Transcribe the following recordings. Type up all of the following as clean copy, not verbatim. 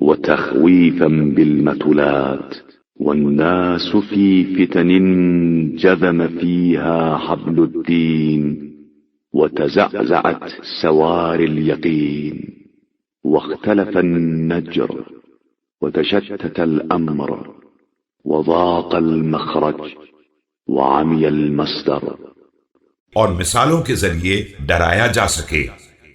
وتخويفا بالمثلات والناس في فتن جذم فيها حبل الدين وتزعزعت سوار اليقين واختلف النجر وتشتت الأمر وضاق المخرج وعمي المصدر. اور مثالوں کے ذریعے ڈرایا جا سکے.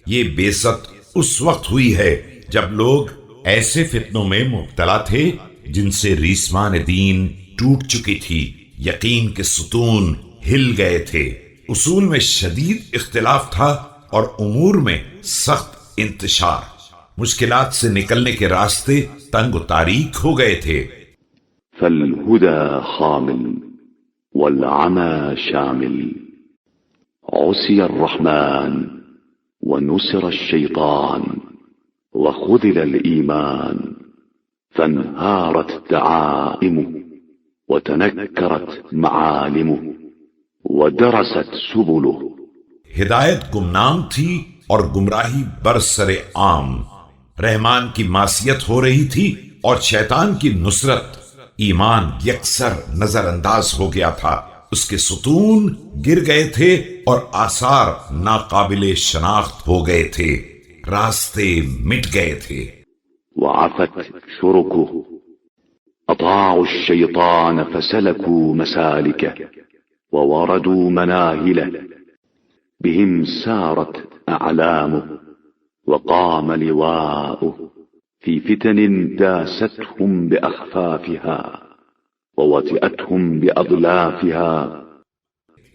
یہ بعثت اس وقت ہوئی ہے جب لوگ ایسے فتنوں میں مبتلا تھے جن سے ریسمان دین ٹوٹ چکی تھی، یقین کے ستون ہل گئے تھے، اصول میں شدید اختلاف تھا اور امور میں سخت انتشار، مشکلات سے نکلنے کے راستے تنگ و تاریک ہو گئے تھے. فالهدى خامل والعمى شامل، عصي الرحمن ونصر الشيطان وخذل الإيمان فانهارت دعائمه وتنكرت معالمه ودرست سبله. ہدایت گمنام تھی اور گمراہی برسر عام، رحمان کی معصیت ہو رہی تھی اور شیطان کی نصرت، ایمان یکسر نظر انداز ہو گیا تھا، اس کے ستون گر گئے تھے اور آثار ناقابل شناخت ہو گئے تھے، راستے مٹ گئے تھے. وعفت شركه، أطاعوا الشيطان فسلكوا مسالكه ووردوا مناهله، بهم سارت أعلامه وقام لواؤه في فتن داستهم بأخفافها ووطئتهم بأضلافها.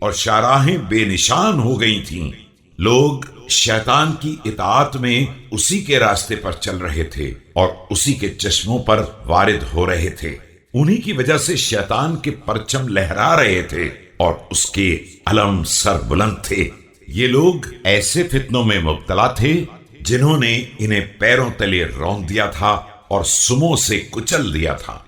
اور شاہراہیں بے نشان ہو گئی تھیں، لوگ شیطان کی اطاعت میں اسی کے راستے پر چل رہے تھے اور اسی کے چشموں پر وارد ہو رہے تھے، انہی کی وجہ سے شیطان کے پرچم لہرا رہے تھے اور اس کے علم سر بلند تھے. یہ لوگ ایسے فتنوں میں مبتلا تھے جنہوں نے انہیں پیروں تلے رون دیا تھا اور سموں سے کچل دیا تھا.